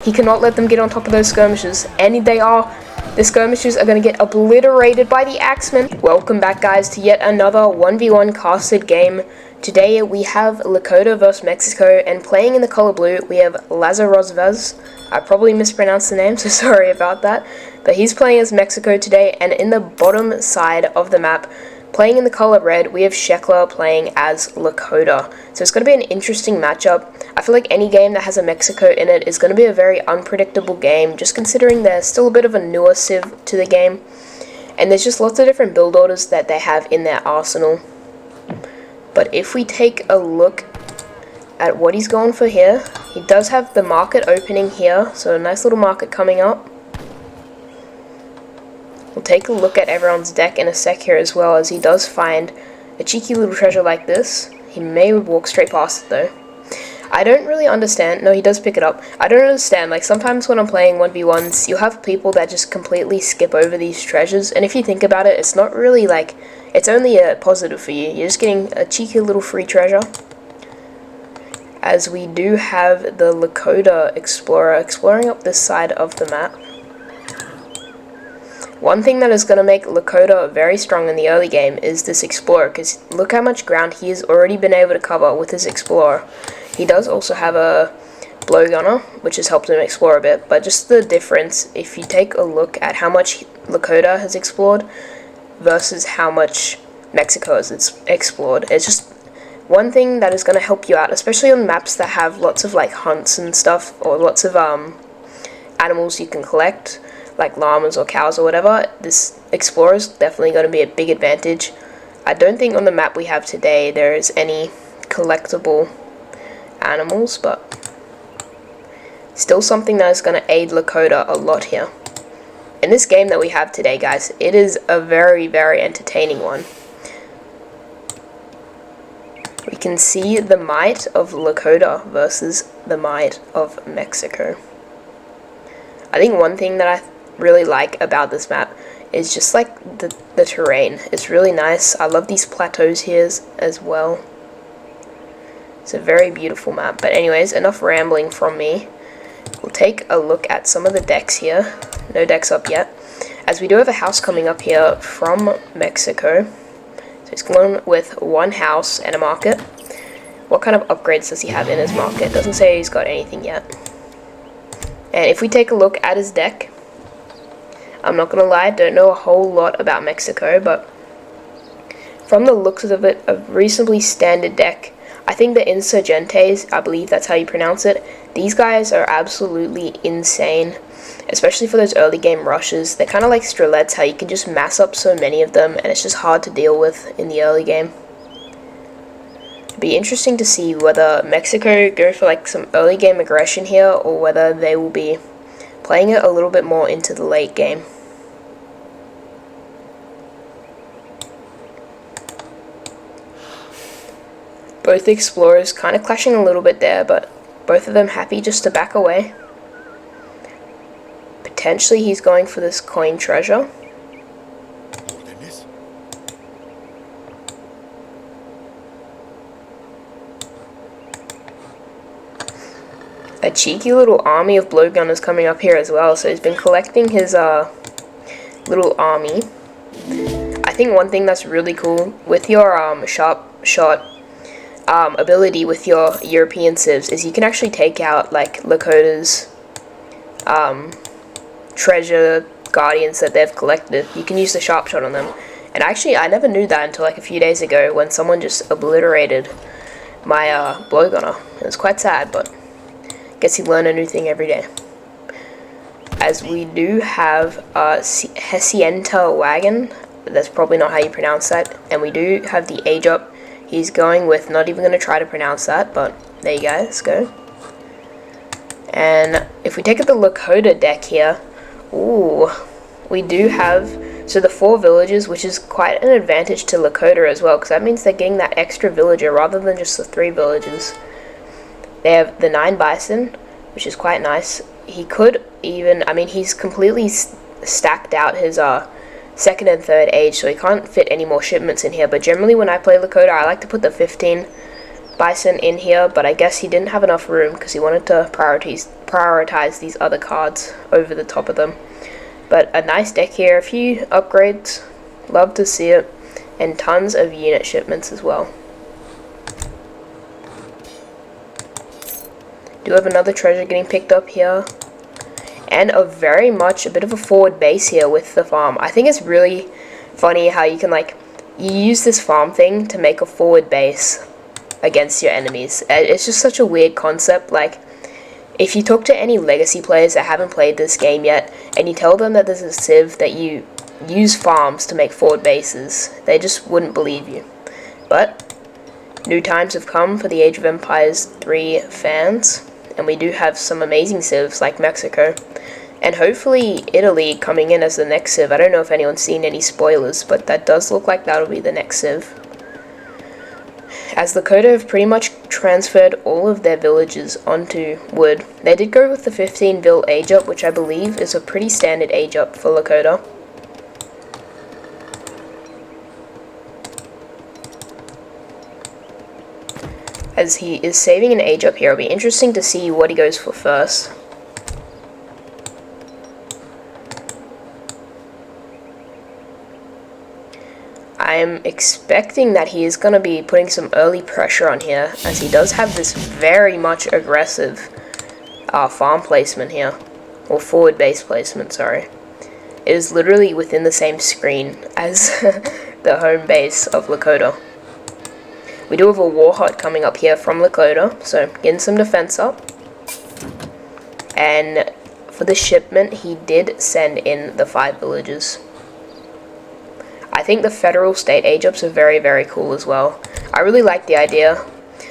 He cannot let them get on top of those skirmishes. And they are. The skirmishes are going to get obliterated by the Axemen. Welcome back, guys, to yet another 1v1 casted game. Today we have Lakota versus Mexico, and playing in the color blue we have Lazarozvez. I probably mispronounced the name, so sorry about that. But he's playing as Mexico today, and in the bottom side of the map, playing in the color red, we have Shekler playing as Lakota. So it's going to be an interesting matchup. I feel like any game that has a Mexico in it is going to be a very unpredictable game, just considering there's still a bit of a newer civ to the game. And there's just lots of different build orders that they have in their arsenal. But if we take a look at what he's going for here, he does have the market opening here, so a nice little market coming up. We'll take a look at everyone's deck in a sec here as well, as he does find a cheeky little treasure like this. He may walk straight past it though. I don't really understand. No, he does pick it up. I don't understand. Like, sometimes when I'm playing 1v1s, you'll have people that just completely skip over these treasures. And if you think about it, it's not really like, it's only a positive for you. You're just getting a cheeky little free treasure. As we do have the Lakota Explorer exploring up this side of the map. One thing that is going to make Lakota very strong in the early game is this Explorer, because look how much ground he has already been able to cover with his Explorer. He does also have a blowgunner, which has helped him explore a bit, but just the difference, if you take a look at how much Lakota has explored versus how much Mexico has explored, it's just one thing that is going to help you out, especially on maps that have lots of like hunts and stuff, or lots of animals you can collect, like llamas or cows or whatever. This Explorer is definitely going to be a big advantage. I don't think on the map we have today there is any collectible animals, but still something that is going to aid Lakota a lot here. In this game that we have today, guys, it is a very, very entertaining one. We can see the might of Lakota versus the might of Mexico. I think one thing that I really like about this map is just like the terrain. It's really nice. I love these plateaus here as well. It's a very beautiful map. But anyways, enough rambling from me. We'll take a look at some of the decks here. No decks up yet, as we do have a house coming up here from Mexico. So he's going with one house and a market. What kind of upgrades does he have in his market? Doesn't say he's got anything yet. And if we take a look at his deck, I'm not gonna lie, don't know a whole lot about Mexico, but from the looks of it, a reasonably standard deck. I think the Insurgentes, I believe that's how you pronounce it, these guys are absolutely insane, especially for those early game rushes. They're kind of like Strelets, how you can just mass up so many of them, and it's just hard to deal with in the early game. It'd be interesting to see whether Mexico go for like some early game aggression here, or whether they will be playing it a little bit more into the late game. Both explorers kind of clashing a little bit there, but both of them happy just to back away. Potentially he's going for this coin treasure. A cheeky little army of blowgunners coming up here as well, so he's been collecting his little army. I think one thing that's really cool with your sharp shot ability with your European civs is you can actually take out like Lakota's treasure guardians that they've collected. You can use the sharp shot on them, and actually I never knew that until like a few days ago when someone just obliterated my blowgunner. It was quite sad, but guess you learn a new thing every day. As we do have Hacienda wagon, that's probably not how you pronounce that, and we do have the age up. He's going with, not even going to try to pronounce that, but there you guys go. And if we take at the Lakota deck here, ooh, we do have, so the 4 villages, which is quite an advantage to Lakota as well, because that means they're getting that extra villager rather than just the 3 villages. They have the 9 bison, which is quite nice. He could even, I mean, he's completely stacked out his second and third age, so he can't fit any more shipments in here. But generally when I play Lakota, I like to put the 15 bison in here, but I guess he didn't have enough room because he wanted to prioritize these other cards over the top of them. But a nice deck here, a few upgrades, love to see it, and tons of unit shipments as well. Do have another treasure getting picked up here, and a bit of a forward base here with the farm. I think it's really funny how you can you use this farm thing to make a forward base against your enemies. It's just such a weird concept. Like, if you talk to any legacy players that haven't played this game yet, and you tell them that there's a civ that you use farms to make forward bases, they just wouldn't believe you. But new times have come for the Age of Empires 3 fans, and we do have some amazing civs like Mexico, and hopefully Italy coming in as the next civ. I don't know if anyone's seen any spoilers, but that does look like that'll be the next civ. As Lakota have pretty much transferred all of their villages onto wood. They did go with the 15 vil age up, which I believe is a pretty standard age up for Lakota. As he is saving an age up here, it'll be interesting to see what he goes for first. I am expecting that he is going to be putting some early pressure on here, as he does have this very much aggressive farm placement here, or forward base placement, sorry. It is literally within the same screen as the home base of Lakota. We do have a war hut coming up here from Lakota, so getting some defense up. And for the shipment, he did send in the 5 villages. I think the federal state age ups are very, very cool as well. I really like the idea.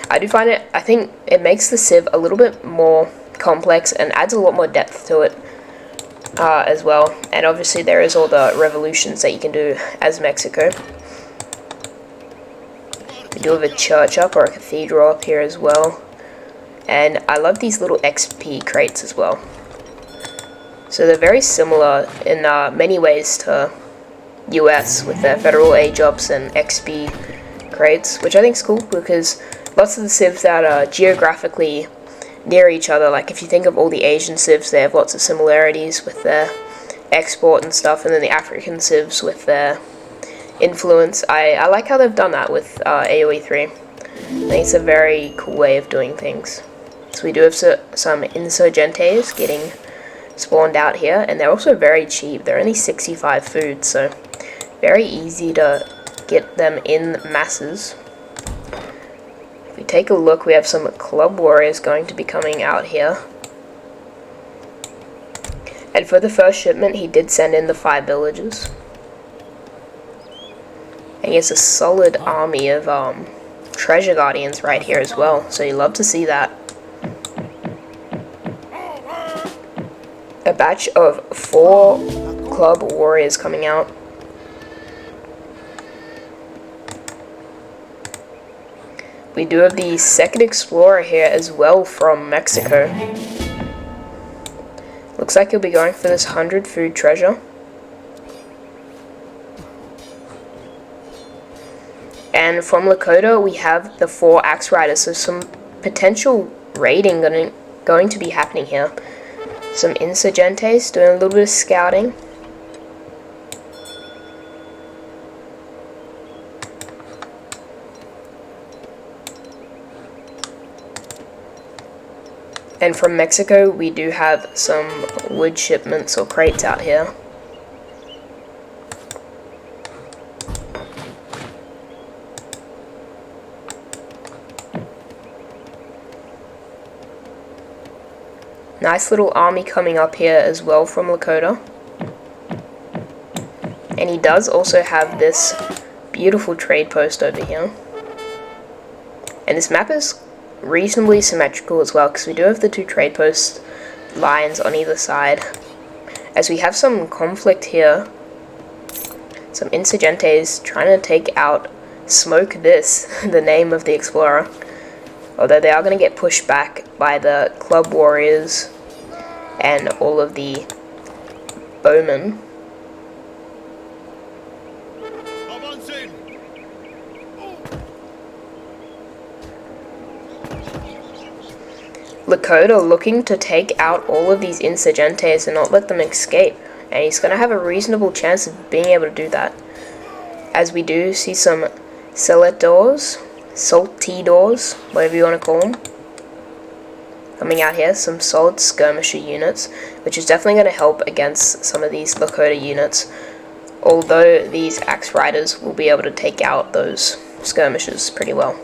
I think it makes the civ a little bit more complex and adds a lot more depth to it as well. And obviously there is all the revolutions that you can do as Mexico. We do have a church up, or a cathedral up here as well. And I love these little XP crates as well. So they're very similar in many ways to US with their federal age ups and XP crates, which I think is cool because lots of the civs that are geographically near each other, like if you think of all the Asian civs, they have lots of similarities with their export and stuff, and then the African civs with their influence. I like how they've done that with AoE 3. I think it's a very cool way of doing things. So we do have some insurgentes getting spawned out here, and they're also very cheap. They're only 65 food, so very easy to get them in masses. If we take a look, we have some club warriors going to be coming out here. And for the first shipment, he did send in the 5 villages. And he has a solid army of treasure guardians right here as well, so you love to see that. A batch of 4 club warriors coming out. We do have the second explorer here as well from Mexico. Looks like he'll be going for this 100 food treasure. And from Lakota we have the 4 axe riders, so some potential raiding going to be happening here. Some insurgentes doing a little bit of scouting. And from Mexico, we do have some wood shipments or crates out here. Nice little army coming up here as well from Lakota. And he does also have this beautiful trade post over here. And this map is reasonably symmetrical as well, because we do have the 2 trade post lines on either side. As we have some conflict here, some insurgentes trying to take out Smoke This, the name of the explorer. Although they are going to get pushed back by the club warriors and all of the bowmen. Lakota looking to take out all of these insurgentes and not let them escape, and he's going to have a reasonable chance of being able to do that, as we do see some saltadors, whatever you want to call them, coming out here. Some solid skirmisher units, which is definitely going to help against some of these Lakota units, although these axe riders will be able to take out those skirmishes pretty well.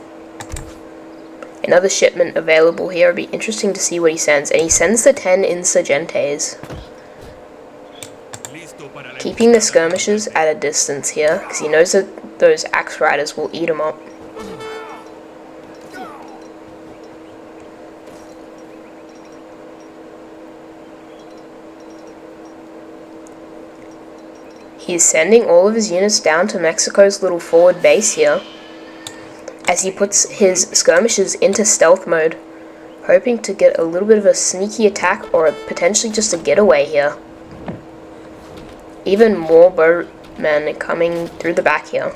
Another shipment available here. It'll be interesting to see what he sends, and he sends the 10 insurgentes, keeping the skirmishers at a distance here, because he knows that those axe riders will eat him up. He's sending all of his units down to Mexico's little forward base here, as he puts his skirmishers into stealth mode, hoping to get a little bit of a sneaky attack or potentially just a getaway here. Even more bowmen coming through the back here.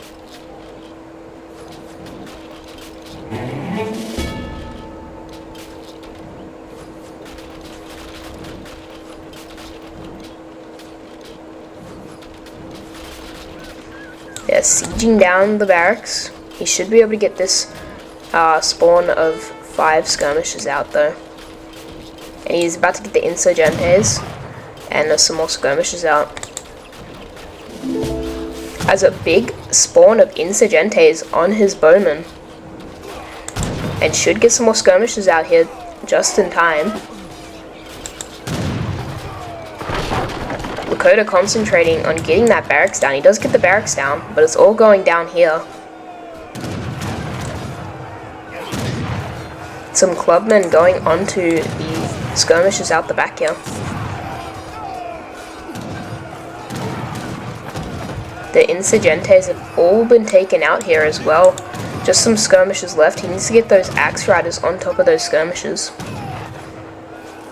Yeah, sieging down the barracks. He should be able to get this spawn of 5 skirmishers out though. And he's about to get the insurgentes and some more skirmishers out. Has a big spawn of insurgentes on his bowman, and should get some more skirmishers out here just in time. Lakota concentrating on getting that barracks down. He does get the barracks down, but it's all going down here. Some clubmen going onto the skirmishers out the back here. The insurgentes have all been taken out here as well. Just some skirmishers left. He needs to get those axe riders on top of those skirmishers.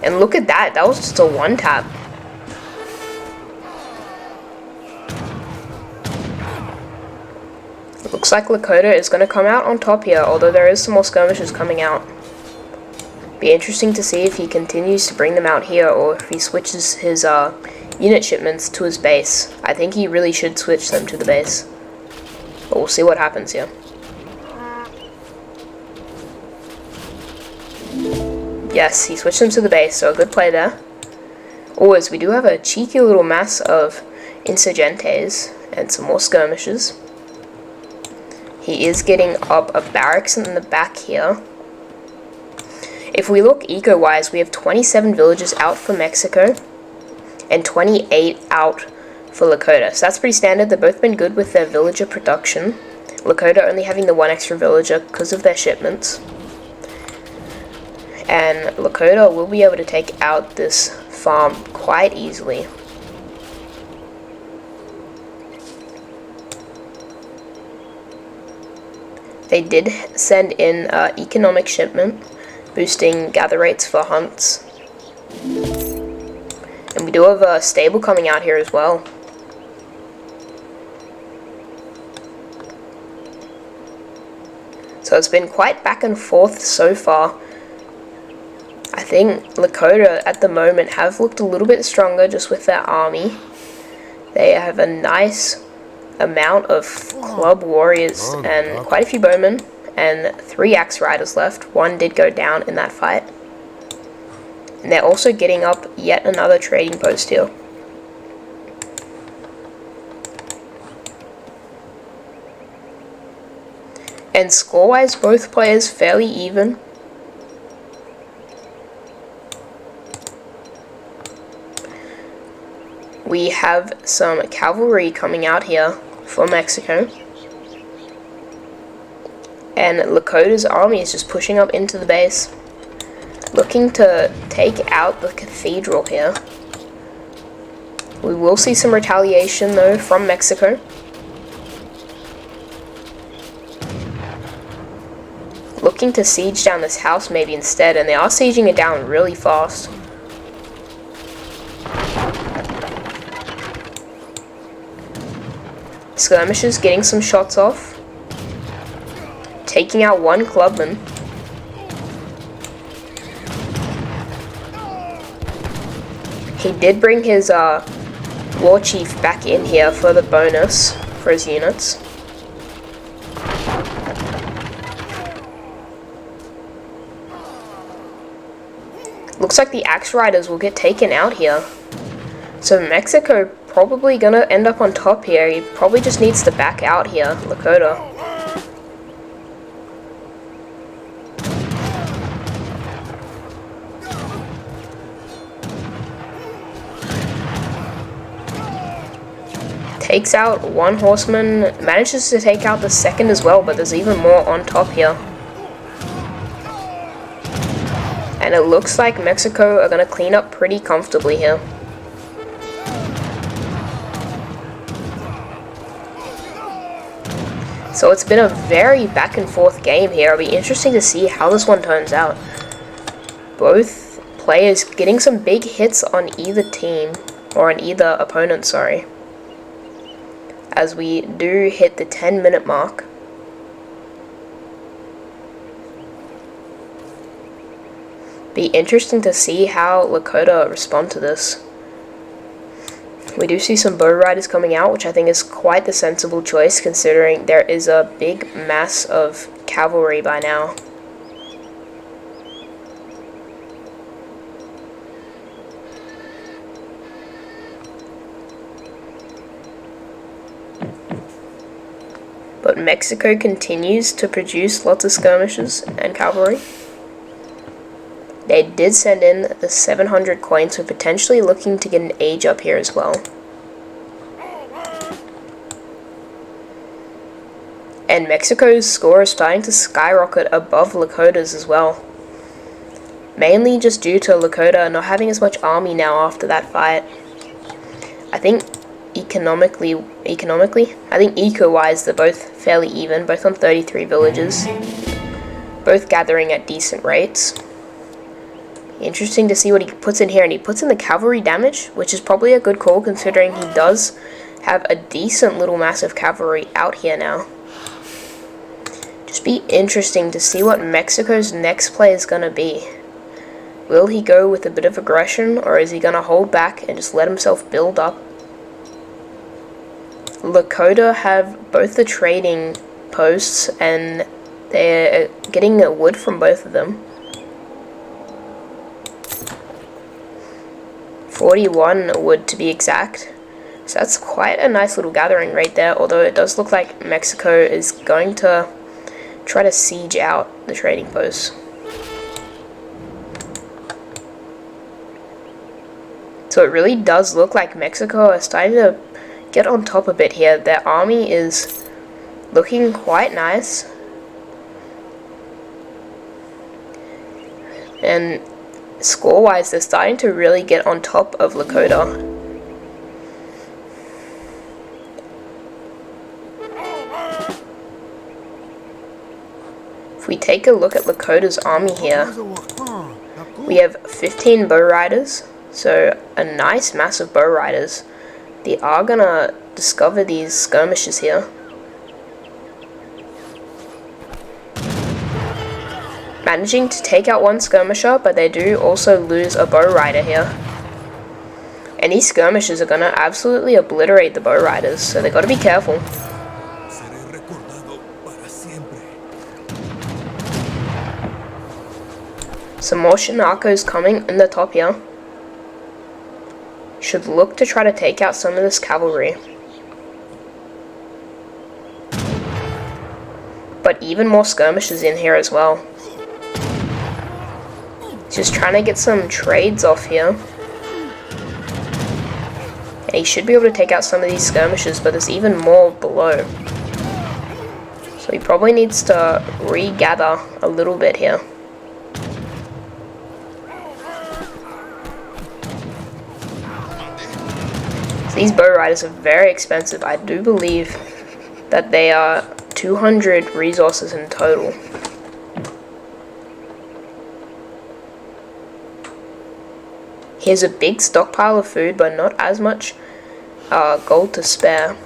And look at that. That was just a one tap. It looks like Lakota is going to come out on top here, although there is some more skirmishers coming out. Be interesting to see if he continues to bring them out here, or if he switches his unit shipments to his base. I think he really should switch them to the base, but we'll see what happens here. Yes, he switched them to the base, so a good play there. As we do have a cheeky little mass of insurgentes and some more skirmishes. He is getting up a barracks in the back here. If we look eco-wise, we have 27 villages out for Mexico and 28 out for Lakota. So that's pretty standard. They've both been good with their villager production. Lakota only having the 1 extra villager because of their shipments. And Lakota will be able to take out this farm quite easily. They did send in economic shipment, boosting gather rates for hunts. And we do have a stable coming out here as well. So it's been quite back and forth so far. I think Lakota at the moment have looked a little bit stronger just with their army. They have a nice amount of club warriors and quite a few bowmen and 3 axe riders left. 1 did go down in that fight. And they're also getting up yet another trading post here. And score-wise, both players fairly even. We have some cavalry coming out here for Mexico. And Lakota's army is just pushing up into the base, looking to take out the cathedral here. We will see some retaliation though from Mexico. Looking to siege down this house maybe instead, and they are sieging it down really fast. Skirmishers getting some shots off, taking out 1 clubman. He did bring his war chief back in here for the bonus for his units. Looks like the axe riders will get taken out here. So Mexico probably gonna end up on top here. He probably just needs to back out here, Lakota. Takes out one horseman, manages to take out the second as well, but there's even more on top here. And it looks like Mexico are going to clean up pretty comfortably here. So it's been a very back and forth game here. It'll be interesting to see how this one turns out. Both players getting some big hits on either team, or on either opponent, sorry. As we do hit the 10-minute mark. Be interesting to see how Lakota respond to this. We do see some bow riders coming out, which I think is quite the sensible choice considering there is a big mass of cavalry by now. But Mexico continues to produce lots of skirmishes and cavalry. They did send in the 700 coins, so potentially looking to get an age up here as well. And Mexico's score is starting to skyrocket above Lakota's as well. Mainly just due to Lakota not having as much army now after that fight. I think economically, I think eco-wise they're both fairly even, both on 33 villages. Both gathering at decent rates. Interesting to see what he puts in here, and he puts in the cavalry damage, which is probably a good call considering he does have a decent little mass of cavalry out here now. Just be interesting to see what Mexico's next play is going to be. Will he go with a bit of aggression, or is he going to hold back and just let himself build up? Lakota have both the trading posts, and they're getting wood from both of them. 41 wood to be exact. So that's quite a nice little gathering right there, although it does look like Mexico is going to try to siege out the trading posts. So it really does look like Mexico are starting to get on top a bit here. Their army is looking quite nice. And score-wise, they're starting to really get on top of Lakota. If we take a look at Lakota's army here, we have 15 bow riders, so a nice mass of bow riders. They are gonna discover these skirmishes here. Managing to take out one skirmisher, but they do also lose a bow rider here. And these skirmishers are gonna absolutely obliterate the bow riders, so they gotta be careful. Some more Shinakos coming in the top here. Should look to try to take out some of this cavalry. But even more skirmishers in here as well. Just trying to get some trades off here. And he should be able to take out some of these skirmishers, but there's even more below. So he probably needs to regather a little bit here. So these bow riders are very expensive. I do believe that they are 200 resources in total. He has a big stockpile of food, but not as much gold to spare.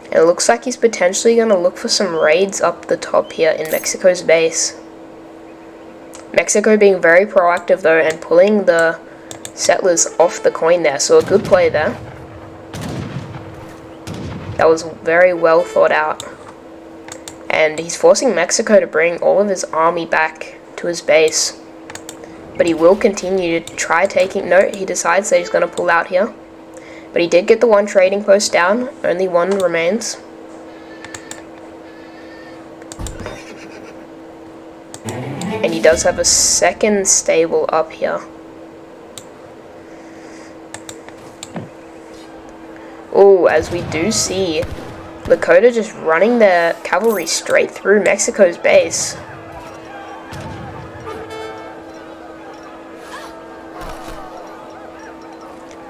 And it looks like he's potentially going to look for some raids up the top here in Mexico's base. Mexico being very proactive though, and pulling the settlers off the coin there, so a good play there. That was very well thought out. And he's forcing Mexico to bring all of his army back to his base. But he will continue to try taking... No, he decides that he's going to pull out here. But he did get the one trading post down. Only one remains. And he does have a second stable up here. Oh, as we do see Lakota just running their cavalry straight through Mexico's base.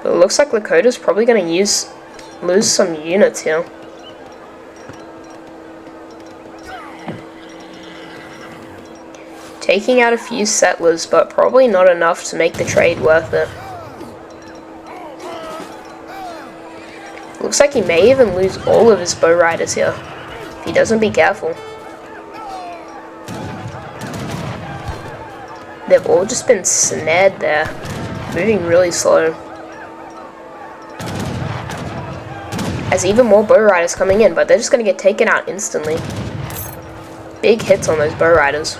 But it looks like Lakota's probably going to lose some units here. Taking out a few settlers, but probably not enough to make the trade worth it. Looks like he may even lose all of his bow riders here, if he doesn't be careful. They've all just been snared there, moving really slow. As even more bow riders coming in, but they're just going to get taken out instantly. Big hits on those bow riders.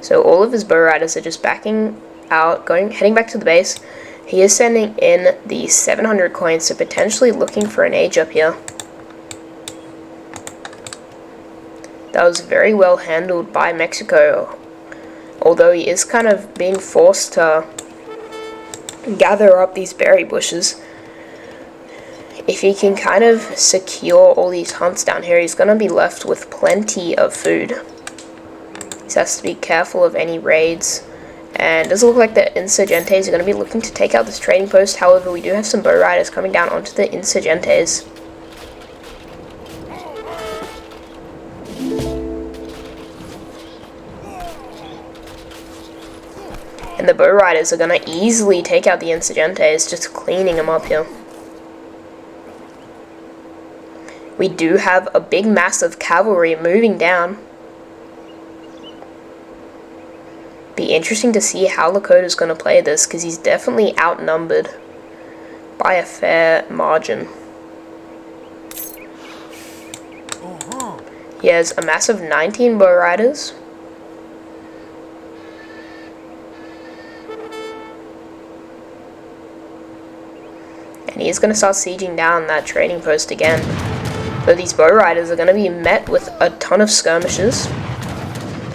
So all of his bow riders are just backing out, heading back to the base. He is sending in the 700 coins, so potentially looking for an age up here. That was very well handled by Mexico, although he is kind of being forced to gather up these berry bushes. If he can kind of secure all these hunts down here, he's going to be left with plenty of food. He has to be careful of any raids, and it doesn't look like the insurgentes are going to be looking to take out this trading post. However, we do have some bow riders coming down onto the insurgentes. And the bow riders are going to easily take out the insurgentes, just cleaning them up here. We do have a big mass of cavalry moving down. Be interesting to see how Lakota's going to play this, because he's definitely outnumbered by a fair margin. He has a mass of 19 bow riders. And he is going to start sieging down that trading post again. But these bow riders are going to be met with a ton of skirmishes.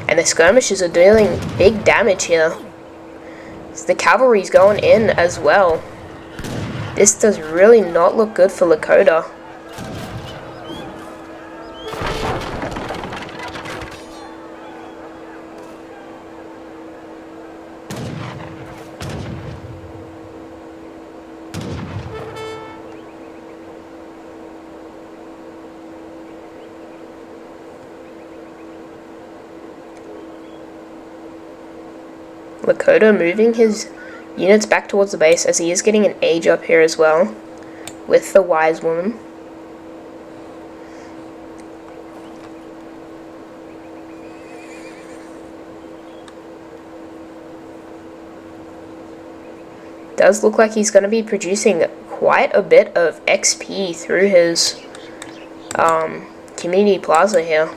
And the skirmishes are dealing big damage here. So the cavalry's going in as well. This does really not look good for Lakota. Lakota moving his units back towards the base, as he is getting an age up here as well with the wise woman. Does look like he's going to be producing quite a bit of XP through his community plaza here.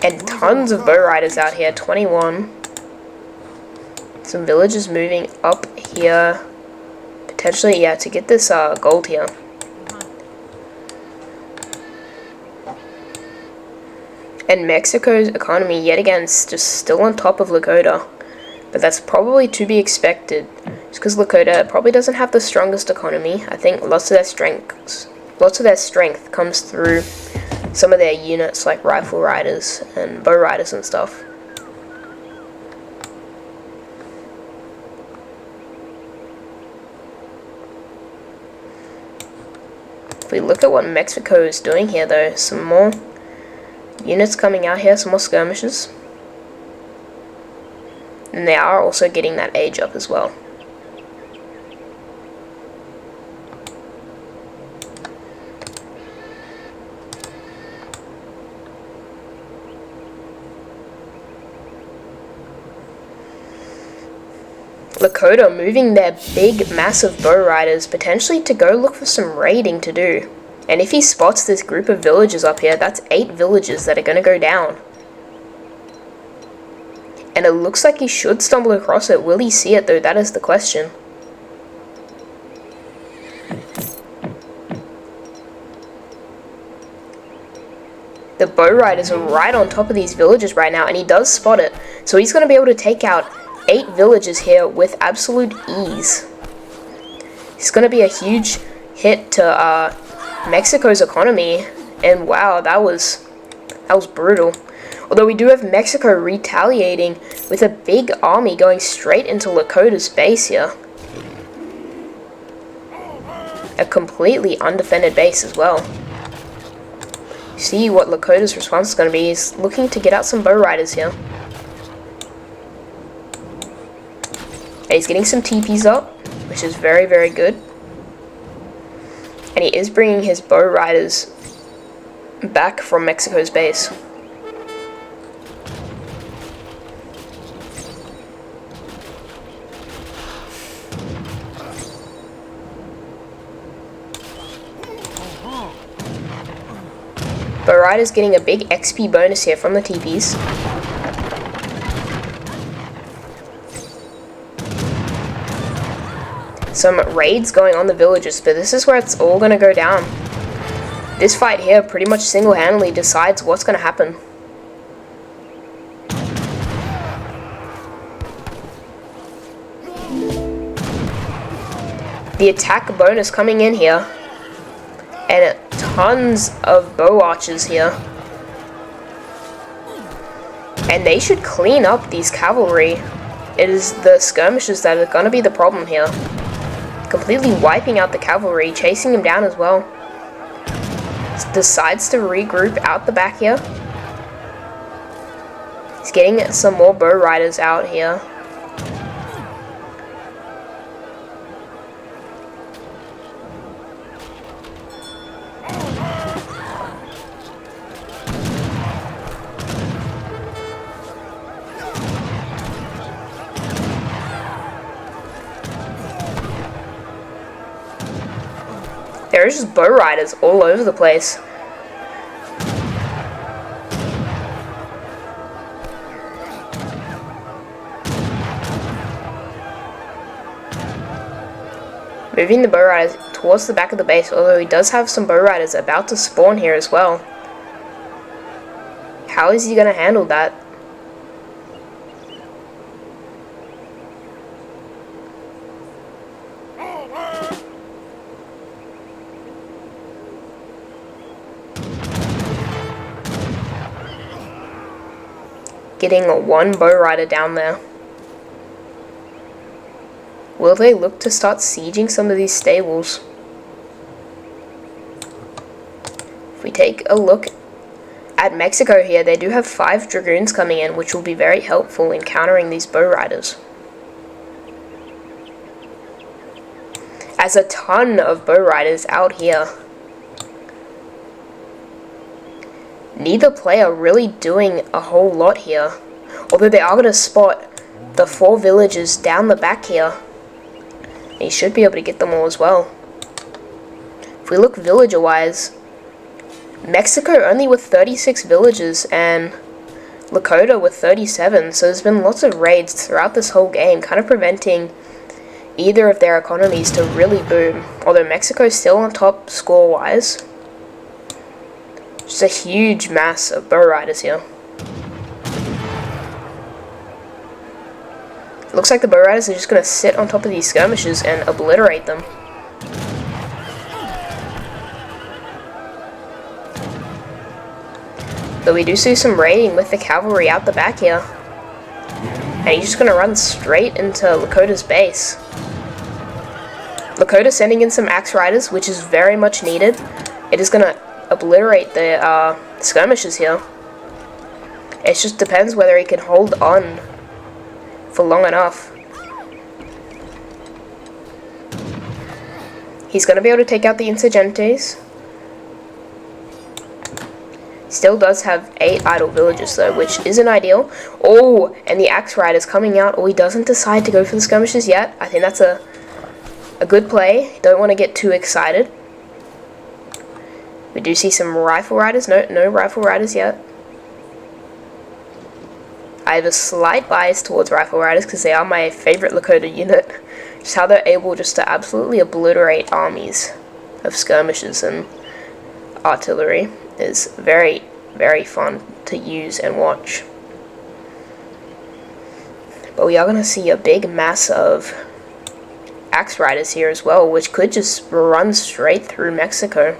And tons of bow riders out here, 21. Some villagers moving up here. Potentially, yeah, to get this gold here. And Mexico's economy, yet again, is just still on top of Lakota. But that's probably to be expected. Just because Lakota probably doesn't have the strongest economy. I think lots of their strength comes through some of their units like rifle riders and bow riders and stuff. If we look at what Mexico is doing here though, some more units coming out here, some more skirmishes. And they are also getting that age up as well. Lakota moving their big, massive bow riders, potentially to go look for some raiding to do. And if he spots this group of villagers up here, that's 8 villagers that are going to go down. And it looks like he should stumble across it. Will he see it though? That is the question. The bow riders are right on top of these villagers right now, and he does spot it. So he's going to be able to take out 8 villagers here with absolute ease. It's going to be a huge hit to Mexico's economy, and wow, that was brutal. Although we do have Mexico retaliating with a big army going straight into Lakota's base here. A completely undefended base as well. See what Lakota's response is going to be. He's looking to get out some bow riders here. And he's getting some TPs up, which is very, very good. And he is bringing his bow riders back from Mexico's base. Bow riders getting a big XP bonus here from the TPs. Some raids going on the villages, but this is where it's all going to go down. This fight here pretty much single-handedly decides what's going to happen. The attack bonus coming in here, and tons of bow archers here. And they should clean up these cavalry. It is the skirmishes that are going to be the problem here. Completely wiping out the cavalry, chasing them down as well. Decides to regroup out the back here. He's getting some more bow riders out here. There's just bow riders all over the place. Moving the bow riders towards the back of the base, although he does have some bow riders about to spawn here as well. How is he going to handle that? Getting one bow rider down there. Will they look to start sieging some of these stables? If we take a look at Mexico here, they do have 5 dragoons coming in, which will be very helpful in countering these bow riders. As a ton of bow riders out here. Neither player really doing a whole lot here, although they are going to spot the 4 villagers down the back here. He should be able to get them all as well. If we look villager wise, Mexico only with 36 villagers and Lakota with 37, so there's been lots of raids throughout this whole game, kind of preventing either of their economies to really boom, although Mexico's still on top score wise. Just a huge mass of bow riders here. Looks like the bow riders are just going to sit on top of these skirmishes and obliterate them. Though we do see some raiding with the cavalry out the back here. And he's just going to run straight into Lakota's base. Lakota sending in some axe riders, which is very much needed. It is going to obliterate the skirmishes here. It just depends whether he can hold on for long enough. He's going to be able to take out the insurgentes. Still does have 8 idle villages though, which isn't ideal. Oh, and the Axe Rider's coming out. Oh, he doesn't decide to go for the skirmishes yet. I think that's a good play. Don't want to get too excited. We do see some Rifle Riders. No Rifle Riders yet. I have a slight bias towards Rifle Riders because they are my favorite Lakota unit. Just how they're able just to absolutely obliterate armies of skirmishes and artillery is very, very fun to use and watch. But we are going to see a big mass of Axe Riders here as well, which could just run straight through Mexico.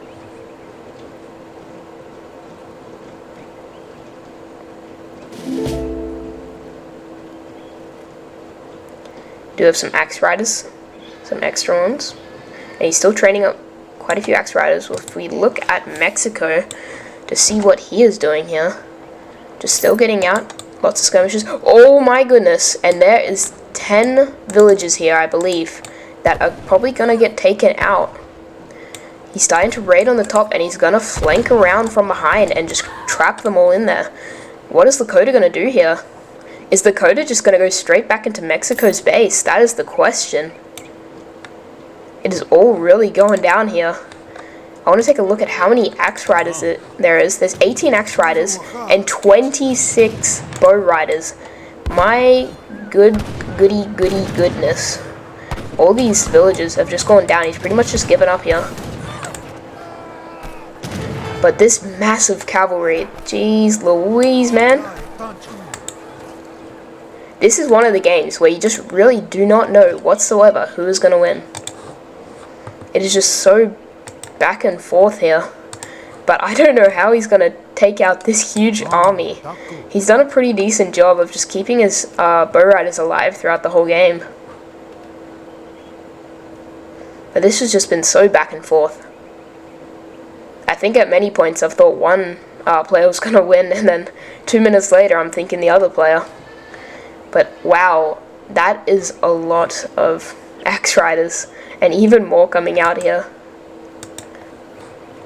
Do have some Axe Riders, some extra ones, and he's still training up quite a few Axe Riders. If we look at Mexico to see what he is doing here, just still getting out lots of skirmishes. Oh my goodness, and there is 10 villages here, I believe, that are probably gonna get taken out. He's starting to raid on the top, and he's gonna flank around from behind and just trap them all in there. What is Lakota gonna do here? Is Lakota just gonna go straight back into Mexico's base? That is the question. It is all really going down here. I want to take a look at how many Axe Riders there is. There's 18 Axe Riders and 26 Bow Riders. My goodness. All these villages have just gone down. He's pretty much just given up here. But this massive cavalry, jeez Louise, man. This is one of the games where you just really do not know whatsoever who is going to win. It is just so back and forth here. But I don't know how he's going to take out this huge army. He's done a pretty decent job of just keeping his bow riders alive throughout the whole game. But this has just been so back and forth. I think at many points I've thought one player was going to win, and then 2 minutes later I'm thinking the other player. But wow, that is a lot of Axe Riders, and even more coming out here.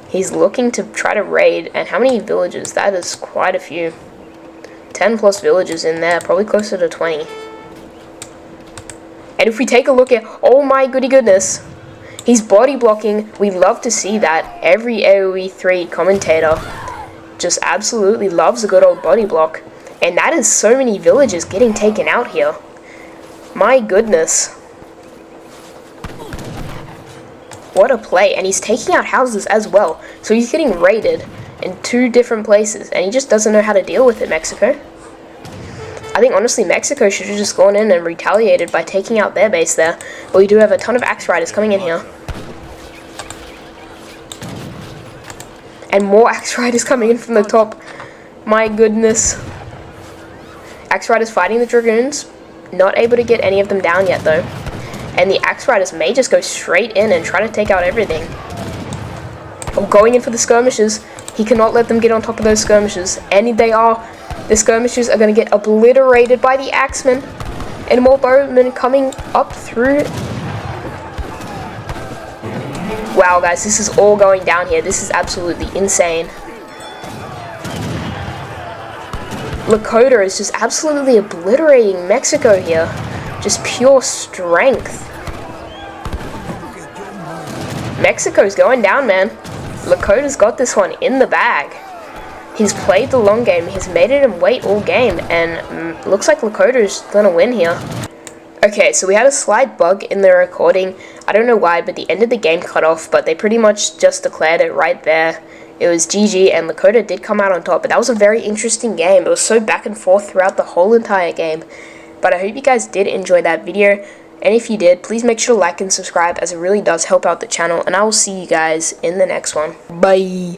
He's looking to try to raid, and how many villages? That is quite a few. 10 plus villages in there, probably closer to 20. And if we take a look at, oh my goodness, he's body blocking. We love to see that. Every AoE 3 commentator just absolutely loves a good old body block. And that is so many villages getting taken out here. My goodness. What a play. And he's taking out houses as well. So he's getting raided in 2 different places. And he just doesn't know how to deal with it, Mexico. I think honestly Mexico should have just gone in and retaliated by taking out their base there. But we do have a ton of Axe Riders coming in here. And more Axe Riders coming in from the top. My goodness. Axe Riders fighting the Dragoons. Not able to get any of them down yet though. And the Axe Riders may just go straight in and try to take out everything. Oh, going in for the skirmishes. He cannot let them get on top of those skirmishes. And they are. The skirmishes are going to get obliterated by the Axemen. And more bowmen coming up through. Wow guys, this is all going down here. This is absolutely insane. Lakota is just absolutely obliterating Mexico here. Just pure strength. Mexico's going down, man. Lakota's got this one in the bag. He's played the long game. He's made it him wait all game. And looks like Lakota's gonna win here. Okay, so we had a slight bug in the recording. I don't know why, but the end of the game cut off. But they pretty much just declared it right there. It was GG, and Lakota did come out on top, but that was a very interesting game. It was so back and forth throughout the whole entire game. But I hope you guys did enjoy that video, and if you did, please make sure to like and subscribe, as it really does help out the channel, and I will see you guys in the next one. Bye!